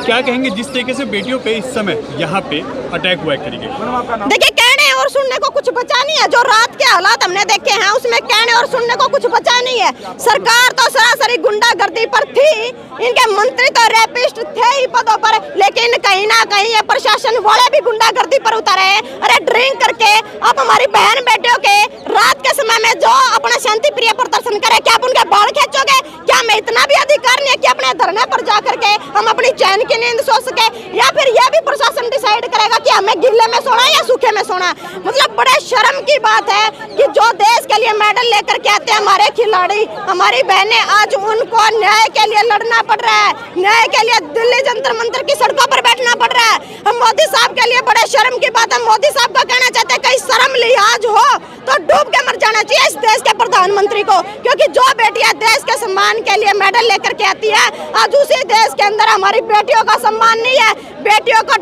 क्या कहेंगे जिस तरीके से बेटियों पे इस समय यहाँ पे अटैक हुआ है तरीके? देखिए, कहने और सुनने को कुछ बचा नहीं है। जो रात के हालात हमने देखे हैं उसमें कहने और सुनने को कुछ बचा नहीं है। सरकार तो सरासरी गुंडागर्दी पर थी, इनके मंत्री तो रेपिस्ट थे ही पदों पर, लेकिन कहीं ना कहीं ये प्रशासन वाले भी गुंडागर्दी पर उतारे हैं। अरे ड्रिंक करके अब हमारी बहन बेटियों के रात के समय में जो अपना शांति प्रिय प्रदर्शन करे, क्या आप उनके बाल खींचोगे? क्या हमें इतना भी अधिकार नहीं है कि अपने धरने पर जा करके हम अपनी चैन की नींद सो सके? या फिर यह भी प्रशासन डिसाइड करेगा कि हमें गिल्ले में सोना या सूखे में सोना? मतलब बड़े शर्म की बात है कि जो देश के लिए मेडल लेकर के आते हैं हमारे खिलाड़ी, हमारी बहनें, आज उनको न्याय के लिए लड़ना पड़ रहा है। न्याय के लिए दिल्ली जंतर मंतर की सड़कों पर बैठना पड़ रहा है। हम मोदी साहब के लिए बड़े शर्म की बात है। मोदी साहब को कहना चाहते हैं कहीं शर्म लिहाज हो तो डूब के मर जाना चाहिए इस देश के प्रधानमंत्री को, क्योंकि जो बेटियां देश के सम्मान के लिए मेडल लेकर के आती है, आज उसी देश के अंदर हमारी बेटियों का सम्मान नहीं है। बेटियों को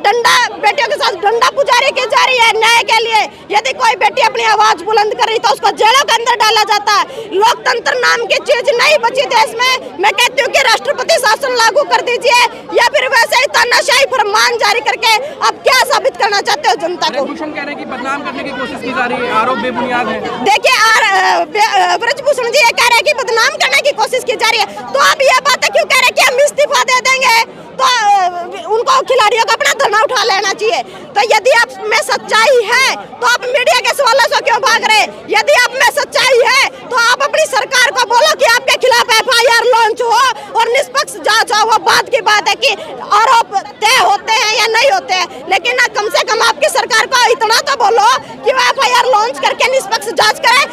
बेटियों के साथ डंडा पुजारी की जा रही है न्याय के लिए। यदि कोई बेटी अपनी आवाज बुलंद कर रही तो उसको जेलों के अंदर डाला जाता है। लोकतंत्र नाम की चीज नहीं बची देश में। मैं कहती हूँ कि राष्ट्रपति शासन लागू कर दीजिए या फिर वैसे ही तानाशाही फरमान जारी करके आप क्या साबित करना चाहते हो जनता को? ब्रजभूषण कह रहे हैं कि बदनाम करने की कोशिश की जा रही है, आरोप बेबुनियाद है। देखिए, ब्रजभूषण जी ये कह रहे हैं कि बदनाम करने की कोशिश की जा रही है, तो आप ये बातें क्यों कह रहे हैं कि हम इस्तीफा दे देंगे? तो उनको खिलाड़ियों को अपना धरना उठा लेना चाहिए। तो यदि आप में सच्चाई है तो आप मीडिया के सवालों से क्यों भाग रहे? यदि आप में सच्चाई है तो आप अपनी सरकार को बोलो कि आपके खिलाफ FIR लॉन्च हो और निष्पक्ष जांच हो। वो बात की बात है कि आरोप तय होते हैं या नहीं होते हैं, लेकिन कम से कम आपकी सरकार को इतना तो बोलो कि वो FIR लॉन्च करके निष्पक्ष जांच करे।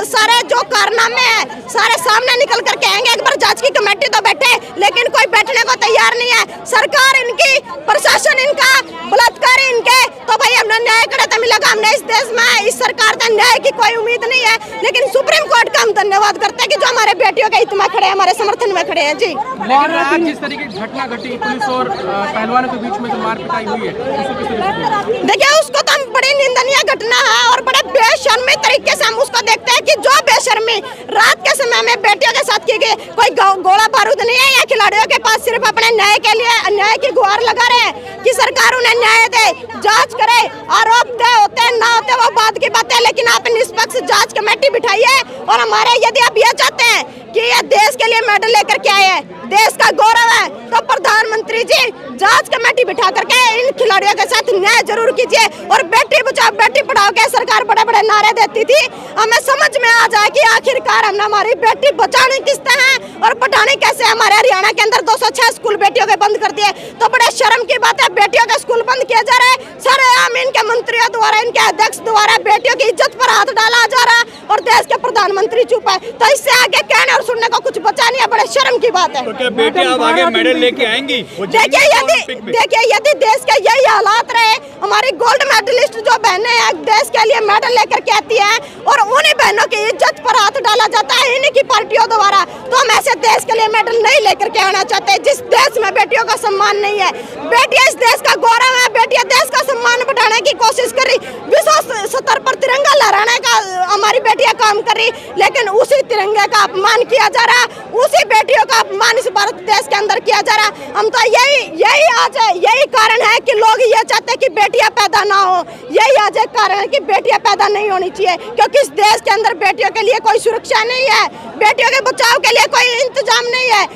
सारे जो कारनामे हैं सारे सामने निकल करके आएंगे। एक बार जांच की कमेटी तो बैठे, लेकिन कोई बैठने को तैयार नहीं है। सरकार इनकी, प्रशासन इनका, बलात्कार इनके, तो भाई हमने न्याय करे तो मिलेगा। हमने इस देश में इस सरकार से न्याय की कोई उम्मीद नहीं है, लेकिन सुप्रीम कोर्ट का हम धन्यवाद करते हैं कि जो हमारे बेटियों के हित में खड़े हैं, हमारे समर्थन में खड़े हैं। जी, लेकिन आज जिस तरीके की घटना घटी, पुलिस और पहलवानों के बीच में जो मारपिटाई हुई है, उसको किस तरीके से? देखिए, उसको तो हम बड़ी निंदनीय घटना है और बड़े बेशर्मी तरीके से हम उसको देखते हैं कि जो बेशर्मी रात के समय में बेटियों के साथ की गई, कोई गोला बारूद नहीं है। या खिलाड़ियों के पास सिर्फ अपने न्याय के लिए अन्याय की गुहार लगा रहे हैं कि सरकार उन्हें न्याय दे, जांच करे। आरोप तय होते हैं ना होते वो बात की बात है, लेकिन आप निष्पक्ष जांच कमेटी बिठाइए। और हमारे, यदि आप ये चाहते हैं कि ये देश के लिए मेडल लेकर के आए हैं, देश का गौरव है, तो प्रधानमंत्री जी जांच कमेटी बिठा करके इन खिलाड़ियों के साथ न्याय जरूर कीजिए। और बेटी बचाओ बेटी पढ़ाओ के सरकार बड़े बड़े नारे देती थी, हमें समझ में आ जाए कि आखिरकार हमने हमारी बेटी बचाने किसते हैं और पढ़ाने कैसे। हमारे हरियाणा के अंदर 206 स्कूल बेटियों के बंद कर दिए, तो बड़े शर्म की बात है। बेटियों के स्कूल बंद किया जा रहा है, सरेआम इनके मंत्रियों द्वारा, इनके अध्यक्ष द्वारा बेटियों की इज्जत पर हाथ डाला जा रहा है और देश के प्रधानमंत्री चुप है। तो इससे आगे कहने और सुनने को कुछ बचा नहीं है। बड़े शर्म की बात है। तो क्या बेटी अब आगे मेडल लेके आएंगी? देखिए, यदि देश के यही हालात रहे, हमारी गोल्ड मेडलिस्ट जो बहनें हैं देश के लिए मेडल लेकर के आती हैं और उन्हीं बहनों की इज्जत पर हाथ डाला जाता है इन्हीं की पार्टियों द्वारा, तो हम ऐसे देश के लिए मेडल नहीं लेकर के आना चाहते जिस देश में बेटियों का सम्मान नहीं है। बेटियां इस देश का गौरव है, बेटियां देश का सम्मान बढ़ाने की कोशिश कर रही, विश्व स्तर पर तिरंगा लहराने का हमारी बेटियां काम कर रही, लेकिन उसी तिरंगे का अपमान किया जा रहा है, उसी बेटियों का अपमान इस भारत देश के अंदर किया जा रहा है। हम तो यही कारण है कि लोग ये चाहते हैं कि बेटियां पैदा ना हो। यही आज एक कारण है कि बेटियां पैदा नहीं होनी चाहिए, क्योंकि इस देश के अंदर बेटियों के लिए कोई सुरक्षा नहीं है, बेटियों के बचाव के लिए कोई इंतजाम नहीं है।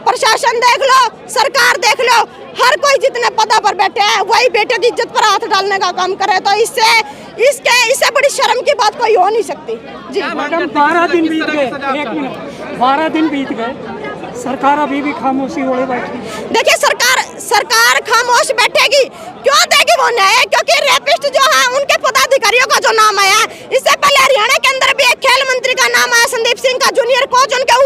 प्रशासन देख लो, सरकार देख लो, हर कोई जितने पदों पर बैठे हैं वही बेटियों की इज्जत पर हाथ डालने का काम करे। तो इससे बड़ी शर्म की बात कोई हो नहीं सकती। जी मैडम, 12 दिन बीत गए, 1 मिनट, 12 दिन बीत गए, सरकार अभी भी खामोशी ओढ़े बैठी। देखिए, सरकार खामोश बैठेगी, क्यों देगी वो न्याय? क्योंकि रेपिस्ट जो है उनके पदाधिकारियों का जो नाम आया, इससे पहले हरियाणा के अंदर भी एक खेल मंत्री का नाम आया, संदीप सिंह का, जूनियर कोच उनके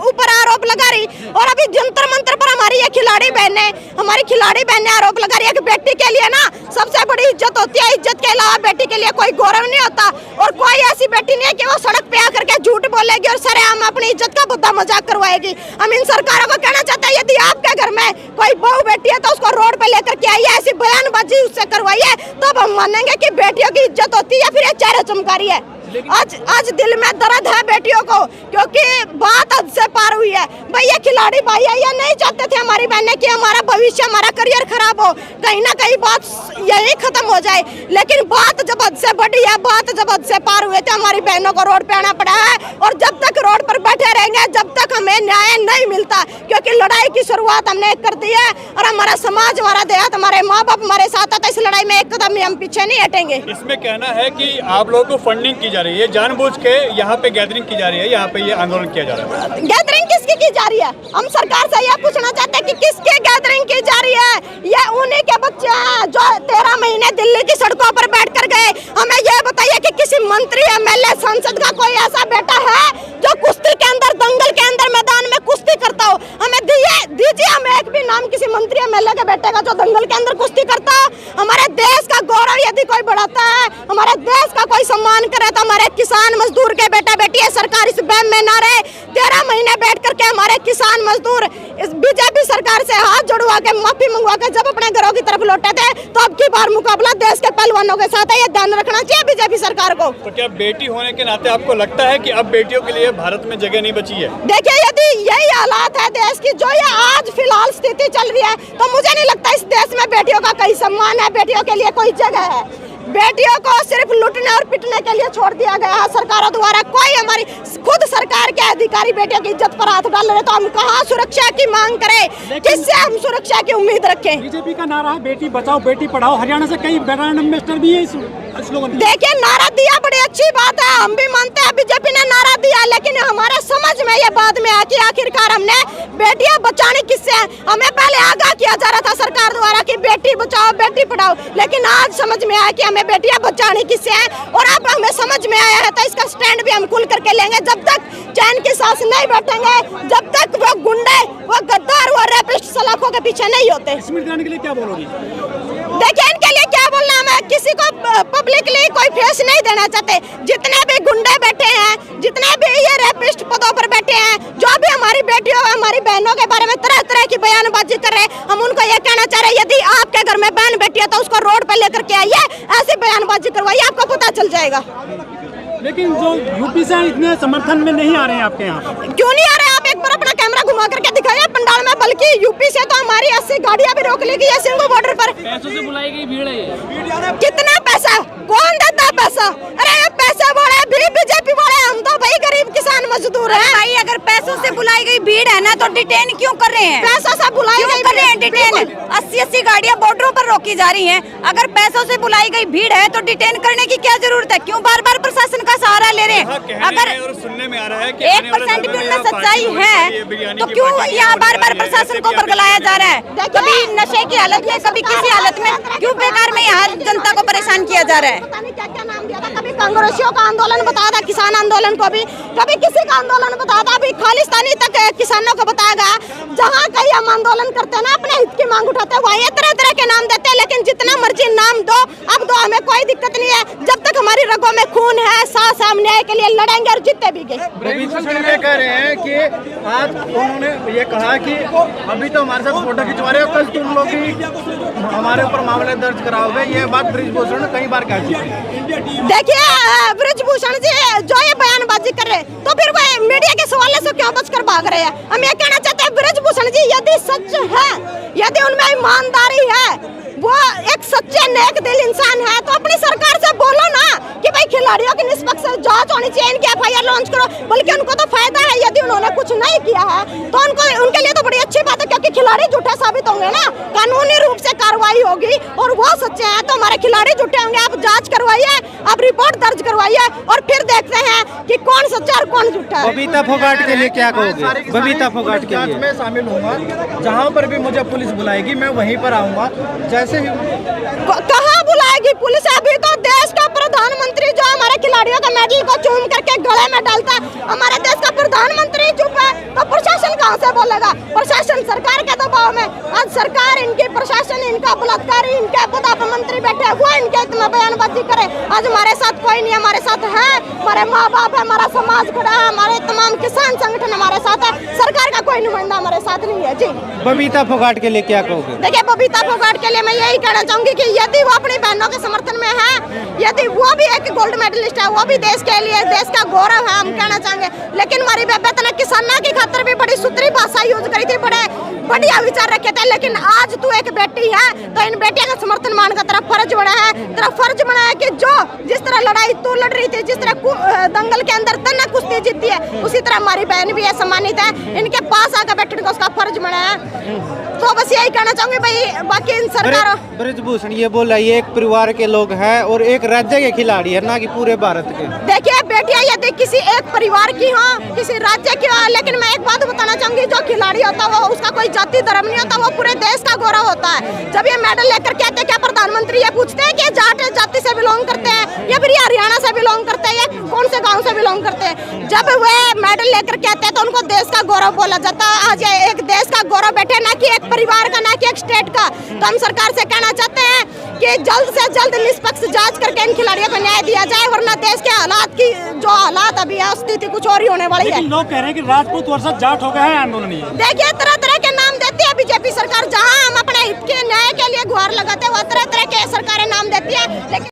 ऊपर आरोप लगा रही। और अभी जंतर मंतर पर हमारी ये खिलाड़ी बहनें आरोप लगा रही है कि बेटी के लिए ना सबसे बड़ी इज्जत होती है, इज्जत के अलावा बेटी के लिए कोई गौरव नहीं होता। और कोई ऐसी बेटी नहीं है कि वो सड़क पे आकर के झूठ बोलेगी और सरेआम अपनी इज्जत का बुद्धा मजाक करवाएगी। हम इन सरकारों को कहना चाहते हैं, यदि आपके घर में कोई बहू बेटी है तो उसको रोड पे लेकर के आइए, ऐसी बयानबाजी उससे करवाइए, तब हम मानेंगे कि बेटियों की इज्जत होती है या फिर ये चेहरे चमका रही है। आज दिल में दर्द है बेटियों को, क्योंकि बात हद से पार हुई है। भाई ये खिलाड़ी भाई ये नहीं चाहते थे हमारी बहनें कि हमारा भविष्य, हमारा करियर खराब हो, कहीं ना कहीं बात यही खत्म हो जाए। लेकिन बात जब हद से बढ़ी है, बात जब हद से पार हुए तो हमारी बहनों को रोड पे आना पड़ा है। और जब तक रोड पर बैठे रहेंगे, जब तक हमें न्याय नहीं मिलता, क्योंकि लड़ाई की शुरुआत हमने कर दी है और हमारा समाज, हमारा देहात, हमारे माँ बाप हमारे साथ आता, इस लड़ाई में एक कदम हम पीछे नहीं हटेंगे। इसमें कहना है कि आप लोगों को फंडिंग की जा रही है, जानबूझ के यहाँ पे गैदरिंग की जा रही है, यहाँ पे ये आंदोलन किया जा रहा है। गैदरिंग किसकी की जा रही है? हम सरकार से यह पूछना चाहते हैं कि किसकी गैदरिंग की जा रही है? ये उन्हीं के बच्चे हैं जो 13 महीने दिल्ली की सड़कों पर बैठकर गए। हमें यह बताइए कि किसी मंत्री, एमएलए, सांसद का कोई ऐसा बेटा है जो कुश्ती के अंदर, दंगल के अंदर मैदान में कुश्ती करता हो? हमें दीजिए हमें एक भी नाम किसी मंत्री, एमएलए के बेटे का जो दंगल के अंदर कुश्ती करता हो। हमारे देश का गौरव यदि कोई बढ़ाता है, हमारे देश का कोई सम्मान करे, तो हमारे किसान मजदूर के बेटा बेटी है। सरकार इस बैम में ना रहे। 13 महीने बैठ करके हमारे किसान मजदूर इस बीजेपी सरकार से हाथ जोड़वा के, माफी मंगवा के जब अपने घरों की तरफ लौटे थे, तो अब की बार मुकाबला देश के पहलवानों के साथ है। ये ध्यान रखना चाहिए बीजेपी सरकार को। तो क्या बेटी होने के नाते आपको लगता है कि अब बेटियों के लिए भारत में जगह नहीं बची है? देखिए, यदि यही हालात है देश की, जो ये आज फिलहाल स्थिति चल रही है, तो मुझे नहीं लगता इस देश में बेटियों का कहीं सम्मान है, बेटियों के लिए कोई जगह है। बेटियों को सिर्फ लूटने और पिटने के लिए छोड़ दिया गया है सरकारों द्वारा। कोई हमारी खुद सरकार के अधिकारी बेटियों की इज्जत पर हाथ डाल रहे, तो हम कहाँ सुरक्षा की मांग करें? किससे हम सुरक्षा की उम्मीद रखें? बीजेपी का नारा है बेटी बचाओ बेटी पढ़ाओ। हरियाणा से कई ब्रांड एम्बेसडर भी है इस स्लोगन। देखिए, नारा दिया बड़ी अच्छी बात है, हम भी मानते हैं बीजेपी ने नारा दिया, लेकिन हमारे समझ में ये बाद में आती आखिरकार हमने बेटियां बचाने किससे? हमें पहले आगाह किया जा रहा था सरकार द्वारा कि बेटी बचाओ बेटी पढ़ाओ, लेकिन आज समझ में आया कि हमें बेटियां बचाने किससे है। और अब हमें समझ में आया है, तो इसका स्टैंड भी हम खुल करके लेंगे। जब तक चैन की सांस नहीं बैठेंगे, जब तक वो गुंडे, वो गद्दार, वो रेपिस्ट सलाखों के पीछे नहीं होते। स्मृति ईरानी के लिए क्या बोलोगी? देखिए, इनके लिए क्या बोलना, हमें किसी को पब्लिकली कोई फेस नहीं देना चाहते। जितने भी गुंडे बैठे हैं, जितने भी ये रेपिस्ट पदों पर बैठे हैं, जो भी हमारी बेटियों, हमारी बहनों के बारे में तरह तरह की बयानबाजी कर रहे हैं, हम उनको ये कहना चाह रहे हैं, यदि आपके घर में बहन बेटी है तो उसको रोड पे लेकर के आइए, ऐसी बयानबाजी करवाइए, आपको पता चल जाएगा। लेकिन जो यूपी से इतने समर्थन में नहीं आ रहे हैं आपके यहाँ, क्यों नहीं आ रहे? आप एक बार अपना कैमरा घुमा करके दिखाइए पंडाल में। बल्कि यूपी से तो हमारी 80 गाड़ियां भी रोक ली गई है सिंगू बॉर्डर पर। पैसों से बुलाई गई भीड़ है ये। कितना पैसा? कौन देता है पैसा? अरे पैसा वाले भी बीजेपी वाले, हम तो भाई गरीब किसान मजदूर हैं। भाई अगर पैसों से बुलाई गई भीड़ है ना, तो डिटेन क्यों कर रहे हैं? पैसा से बुलाई क्यों गई कर रहे हैं डिटेन? 80 गाड़ियां बॉर्डरों पर रोकी जा रही हैं। अगर पैसों से बुलाई गई भीड़ है तो डिटेन करने की क्या जरूरत है? क्यों बार बार प्रशासन का सहारा ले रहे हैं? अगर और सुनने में आ रहा है कि 1% भी उनमें सच्चाई है, तो क्यों यहाँ बार बार प्रशासन को बरगलाया जा रहा है? कभी नशे की हालत में, कभी किसी हालत में, क्यों बेकार में यहाँ जनता को परेशान किया जा रहा है? पता नहीं क्या क्या नाम दिया था। कभी कांग्रेसियों का आंदोलन बताया था, किसान आंदोलन को भी, कभी किसी का आंदोलन बताया था, अभी खालिस्तानी तक किसानों को बताया गया। जहाँ कहीं हम आंदोलन करते हैं ना, अपने हित की मांग उठाते हैं, वहीं तरह तरह के नाम देते हैं। लेकिन जितना मर्जी नाम दो, अब दो, हमें कोई दिक्कत नहीं है। जब तक हमारी रगों में खून है, सांस हम न्याय के लिए लड़ेंगे और जीते भी गए। ये कह रहे हैं कि आज उन्होंने ये कहा कि अभी तो हमारे साथ फोटो खिंचवा रहे हो, कल तुम लोग भी हमारे ऊपर मामले दर्ज कराओगे। ये बात बृजभूषण ने कई बार कह चुकी है। देखिए, बृजभूषण जी जो ये बयानबाजी कर रहे हैं, तो फिर वो मीडिया के सवाल से क्यों बचकर भाग रहे हैं? हम ये कहना चाहते हैं, बृजभूषण जी यदि सच है, यदि उनमें ईमानदारी है, वो एक सच्चे नेक दिल इंसान है, तो अपनी सरकार से बोलो ना कि भाई खिलाड़ियों की निष्पक्ष जांच होनी चाहिए, इनकी FIR लॉन्च करो। बल्कि उनको तो फायदा है, यदि उन्होंने कुछ नहीं किया है तो उनके लिए तो बड़ी अच्छी बात है, क्योंकि खिलाड़ी झूठे साबित होंगे ना, कानूनी रूप से कार्रवाई होगी और वो सच्चे हैं तो हमारे खिलाड़ी झूठे होंगे। आप जांच करवाइए, आप रिपोर्ट दर्ज करवाइए और फिर देखते हैं कि कौन सच्चा और कौन झूठा है। बबीता फोगाट के लिए क्या कहोगे? बबीता फोगाट के लिए मैं शामिल होऊंगा, जहाँ पर भी मुझे पुलिस बुलाएगी मैं वहीं पर आऊंगा। जैसे ही कहाँ बुलाएगी पुलिस? अभी तो देश का प्रधानमंत्री जो हमारे खिलाड़ियों के मेडल को चूम करके गले में डालता है, हमारे देश का प्रधानमंत्री चुप है, तो प्रशासन कहाँ से बोलेगा? प्रशासन सरकार के दबाव में। आज सरकार, इनकी प्रशासन, इनका बलात्कारी, इनके पद मंत्री बैठे, वो इनके इतना बयानबाजी करे। आज हमारे साथ कोई नहीं, हमारे साथ है हमारे माँ बाप है, हमारा समाज खड़ा है, हमारे तमाम किसान संगठन हमारे साथ है। सरकार का कोई नुमाइंदा हमारे साथ नहीं है जी। बबीता फोगाट के लिए क्या कहोगे? देखिए, बबीता फोगाट के लिए मैं यही कहना चाहूंगी कि यदि वो अपनी बहनों के समर्थन में है, यदि वो भी एक गोल्ड मेडलिस्ट है, वो भी देश के लिए देश का गौरव है, हम कहना चाहेंगे। लेकिन हमारी बेबे ने किसाना की खातर भी बड़ी सुथरी भाषा यूज करी थी, बड़े बढ़िया विचार रखे थे। लेकिन आज तू एक बेटी है तो इन बेटियों का समर्थन मान का तेरा फर्ज बना है, कि जो जिस तरह लड़ाई तू लड़ रही थी, जिस तरह दंगल के अंदर तना कुश्ती जीती है, उसी तरह हमारी बहन भी है, सम्मानित है, इनके पास आकर बैठने का उसका फर्ज बना है। तो बस यही कहना चाहूंगी भाई, बाकी इन सरकारों ब्रिजभूषण ये बोला ये एक परिवार के लोग हैं और एक राज्य के खिलाड़ी है, ना कि पूरे भारत के। देखिए बेटियां यदि किसी एक परिवार की हो, किसी राज्य की हो, लेकिन मैं एक बात बताना चाहूंगी, जो खिलाड़ी होता है वो उसका कोई जाति धर्म नहीं होता, वो पूरे देश का गौरव होता है। जब ये मेडल लेकर के आते हैं, क्या प्रधानमंत्री ये पूछते हैं कि जाट जाति से बिलोंग करते हैं या फिर हरियाणा से बिलोंग करते हैं या कौन से गाँव से बिलोंग करते हैं? जब वे मेडल लेकर के आते हैं तो उनको देश का गौरव बोला जाता है। आज एक देश का गौरव बैठे, ना कि एक परिवार का, ना कि एक स्टेट का। तो हम सरकार से कहना चाहते हैं कि जल्द से जल्द निष्पक्ष जांच करके इन खिलाड़ियों को न्याय दिया जाए, वरना देश के हालात की जो हालात अभी है स्थिति कुछ और ही होने वाली है। लोग कह रहे हैं कि राजपूत वर्सेस जाट हो गया है आंदोलन। देखिए तरह तरह के नाम देती है बीजेपी सरकार, जहां हम अपने हित के न्याय के लिए गुहार लगाते हैं वह तरह तरह के सरकारें नाम देती है, लेकिन